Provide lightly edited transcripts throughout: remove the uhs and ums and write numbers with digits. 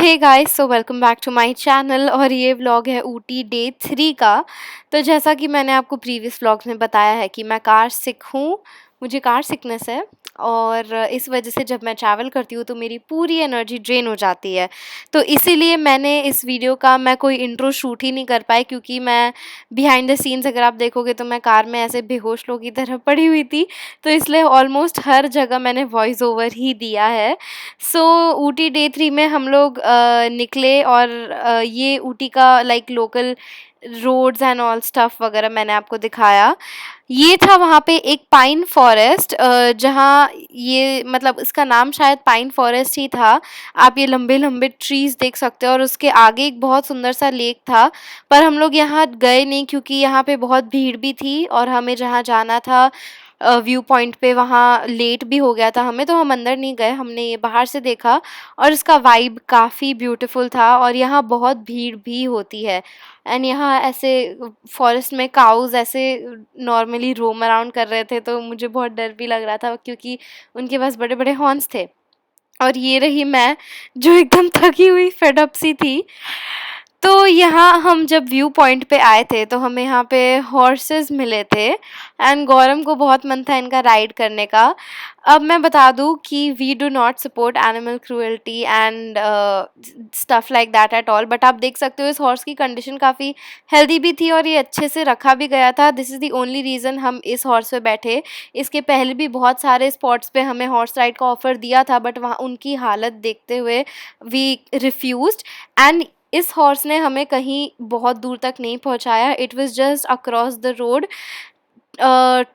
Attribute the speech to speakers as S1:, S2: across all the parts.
S1: Hey guys, so welcome back to my channel और ये vlog है ऊटी डे 3 का। तो जैसा कि मैंने आपको प्रीवियस व्लॉग्स में बताया है कि मैं कार सिख हूँ, मुझे कार सिकनेस है और इस वजह से जब मैं ट्रैवल करती हूँ तो मेरी पूरी एनर्जी ड्रेन हो जाती है। तो इसीलिए मैंने इस वीडियो का मैं कोई इंट्रो शूट ही नहीं कर पाई, क्योंकि मैं बिहाइंड द सीन्स अगर आप देखोगे तो मैं कार में ऐसे बेहोश लोगों की तरह पड़ी हुई थी। तो इसलिए ऑलमोस्ट हर जगह मैंने वॉइस ओवर ही दिया है। सो ऊटी डे 3 में हम लोग निकले और ये ऊटी का like local roads and all stuff वगैरह मैंने आपको दिखाया। ये था वहाँ पे एक पाइन फॉरेस्ट, जहाँ ये मतलब इसका नाम शायद पाइन फॉरेस्ट ही था। आप ये लंबे लंबे ट्रीज देख सकते हो और उसके आगे एक बहुत सुंदर सा लेक था। पर हम लोग यहाँ गए नहीं क्योंकि यहाँ पे बहुत भीड़ भी थी और हमें जहाँ जाना था व्यू पॉइंट पे वहाँ लेट भी हो गया था हमें, तो हम अंदर नहीं गए, हमने ये बाहर से देखा और इसका वाइब काफ़ी ब्यूटीफुल था। और यहाँ बहुत भीड़ भी होती है एंड यहाँ ऐसे फॉरेस्ट में काउज ऐसे नॉर्मली रोम अराउंड कर रहे थे, तो मुझे बहुत डर भी लग रहा था क्योंकि उनके पास बड़े बड़े हॉर्न्स थे। और ये रही मैं जो एकदम थकी हुई फेड अप सी थी। तो यहाँ हम जब व्यू पॉइंट पे आए थे तो हमें यहाँ पे हॉर्सेस मिले थे एंड गौरम को बहुत मन था इनका राइड करने का। अब मैं बता दूँ कि we do not support animal cruelty and stuff like that at all, but आप देख सकते हो इस हॉर्स की कंडीशन काफ़ी हेल्दी भी थी और ये अच्छे से रखा भी गया था। This is the only reason हम इस हॉर्स पे बैठे। इसके पहले भी बहुत सारे स्पॉट्स पे हमें हॉर्स राइड का ऑफ़र दिया था, बट वहाँ उनकी हालत देखते हुए वी रिफ्यूज्ड। एंड इस हॉर्स ने हमें कहीं बहुत दूर तक नहीं पहुंचाया, it was just across the road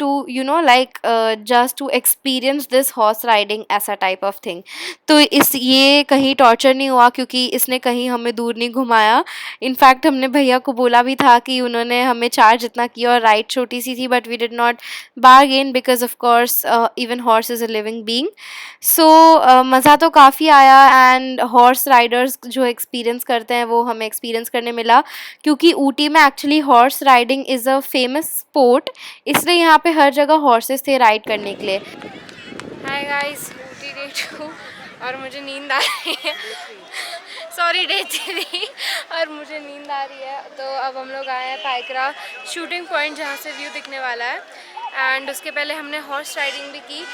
S1: to like just to experience this horse riding ऐसा टाइप ऑफ थिंग। तो इस ये कहीं टॉर्चर नहीं हुआ क्योंकि इसने कहीं हमें दूर नहीं घुमाया। इनफैक्ट हमने भैया को बोला भी था कि उन्होंने हमें चार्ज इतना किया और राइड छोटी सी थी, but we did not bargain because of course even horse is a living being. So मज़ा तो काफ़ी आया एंड हॉर्स राइडर्स जो एक्सपीरियंस करते हैं वो हमें एक्सपीरियंस करने मिला, क्योंकि ऊटी में actually horse riding is a famous sport, इसलिए यहाँ पे हर जगह हॉर्सेस थे राइड करने के लिए। हाय गाइस, ऊटी डे 2 और मुझे नींद आ रही है। सॉरी डे 3 और मुझे नींद आ रही है। तो अब हम लोग आए हैं पाइकरा शूटिंग पॉइंट जहाँ से व्यू दिखने वाला है। एंड उसके पहले हमने हॉर्स राइडिंग भी की,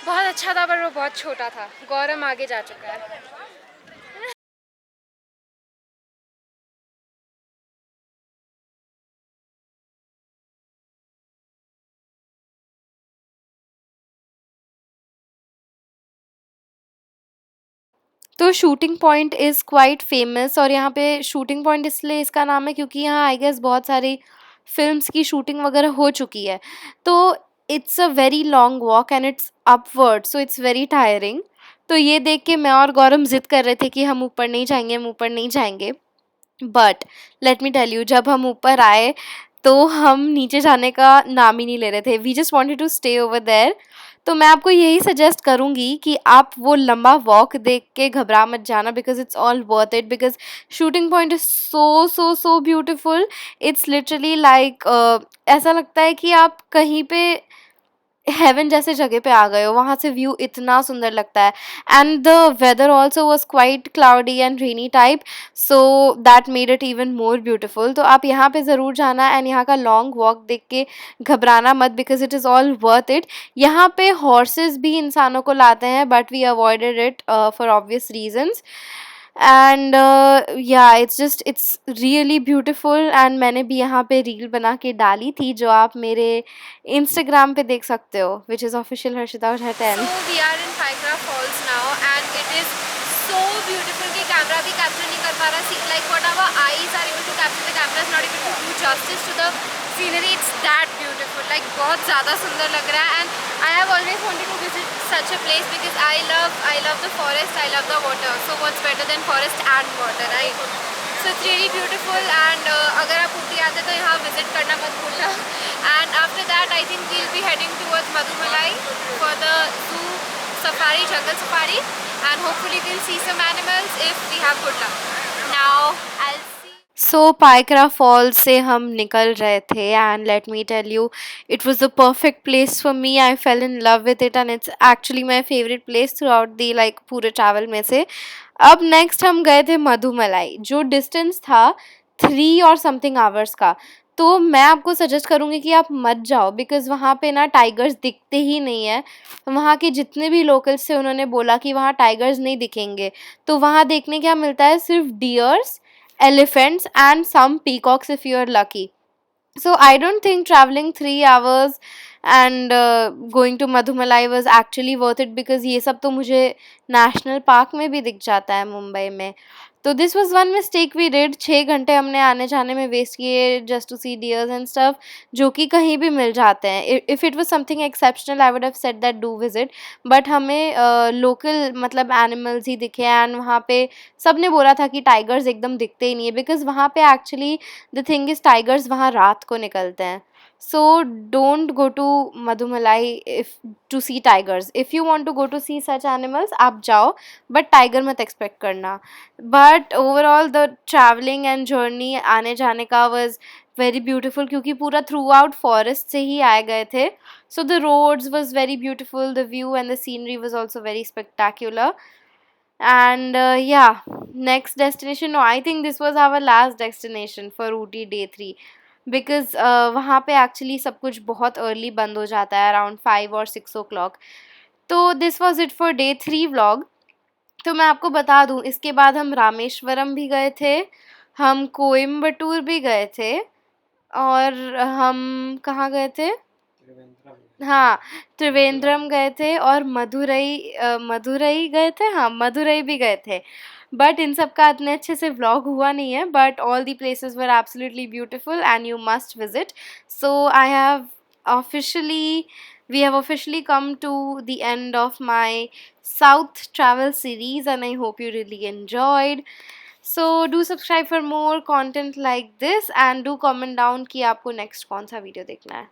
S1: बहुत अच्छा था पर वो बहुत छोटा था। गौरम आगे जा चुका है। तो shooting point is quite famous और यहाँ पे शूटिंग पॉइंट इसलिए इसका नाम है क्योंकि यहाँ आई गेस बहुत सारी फिल्म्स की शूटिंग वगैरह हो चुकी है। तो it's a very long walk and it's upward, so it's very tiring. तो ये देख के मैं और गौरम जिद कर रहे थे कि हम ऊपर नहीं जाएंगे, हम ऊपर नहीं जाएंगे। But let me tell you, जब हम ऊपर आए तो हम नीचे जाने का नाम ही नहीं ले रहे थे। We just wanted to stay over there. तो मैं आपको यही सजेस्ट करूँगी कि आप वो लंबा वॉक देख के घबरा मत जाना, because it's all worth it, because shooting point is so so so beautiful. It's literally like ऐसा लगता है कि आप कहीं पे हेवन जैसे जगह पे आ गए हो, वहाँ से व्यू इतना सुंदर लगता है। And the weather also was quite cloudy and rainy type, so that made it even more beautiful. तो आप यहाँ पे ज़रूर जाना एंड यहाँ का लॉन्ग वॉक देख के घबराना मत, because it is all worth it. यहाँ पे हॉर्सेस भी इंसानों को लाते हैं, but we avoided it for obvious reasons. And yeah it's really beautiful. And मैंने भी यहाँ पे रील बना के डाली थी जो आप मेरे इंस्टाग्राम पे देख सकते हो, विच इज़ ऑफिशियल हर्षिता और हटैन।
S2: So we are in Paikra Falls now and it is so beautiful कि कैमरा भी कैप्चर नहीं कर पा रहा। Like what our eyes are able to capture, the camera is not able to do justice to the scenery. It's that beautiful. Like बहुत ज़्यादा सुंदर लग रहा है and I have always wanted to visit such a place because I love the forest, I love the water. So what's better than forest and water, right? So it's really beautiful and अगर आप ऊटी आते तो यहाँ visit करना मत भूलना। And after that I think we'll be heading towards Madhumalai for the zoo safari, jungle safari, and hopefully we'll see some animals if we have good luck. Now I'll see.
S1: So Pykara falls से हम निकल रहे थे and let me tell you it was the perfect place for me. I fell in love with it and it's actually my favourite place throughout the like पूरे travel में से. अब next हम गए थे मधुमलाई, जो डिस्टेंस था 3 और समथिंग आवर्स का. तो मैं आपको सजेस्ट करूँगी कि आप मत जाओ बिकॉज़ वहाँ पे ना टाइगर्स दिखते ही नहीं हैं. वहाँ के जितने भी लोकल्स थे उन्होंने बोला कि वहाँ टाइगर्स नहीं दिखेंगे. तो वहाँ देखने क्या मिलता है, सिर्फ dears, elephants and some peacocks if you're lucky. So I don't think traveling 3 hours and going to Madhumalai was actually worth it because ये सब तो मुझे नेशनल पार्क में भी दिख जाता है मुंबई में. तो this was one mistake we did. 6 घंटे हमने आने जाने में वेस्ट किए just to see deers and stuff, जो कि कहीं भी मिल जाते हैं. If it was something exceptional I would have said that do visit, but हमें लोकल मतलब एनिमल्स ही दिखे. एंड वहाँ पे सब ने बोला था कि टाइगर्स एकदम दिखते ही नहीं है बिकॉज वहाँ पे actually the thing is tigers वहाँ रात को निकलते हैं. So don't go to Madhumalai if to see tigers. If you want to go to see such animals, आप जाओ, but tiger मत expect करना. But overall the traveling and journey आने जाने का was very beautiful क्योंकि पूरा throughout forest से ही आए गए थे. So the roads was very beautiful, the view and the scenery was also very spectacular. And yeah, next destination, no, I think this was our last destination for Ooty day 3 because वहाँ पे actually सब कुछ बहुत early बंद हो जाता है around 5 और 6 ओ क्लॉक. तो this was it for day 3 vlog. तो मैं आपको बता दूँ इसके बाद हम रामेश्वरम भी गए थे, हम कोयम्बटूर भी गए थे और हम कहाँ गए थे? हाँ, त्रिवेंद्रम गए थे और मदुरई गए थे, हाँ, मदुरई भी गए थे. बट इन सब का इतने अच्छे से व्लॉग हुआ नहीं है, but all the places were absolutely beautiful and you must visit. So I have officially we have officially come to the end of my South travel series and I hope you really enjoyed. So do subscribe for more content like this and do comment down कि आपको next कौन सा video देखना है.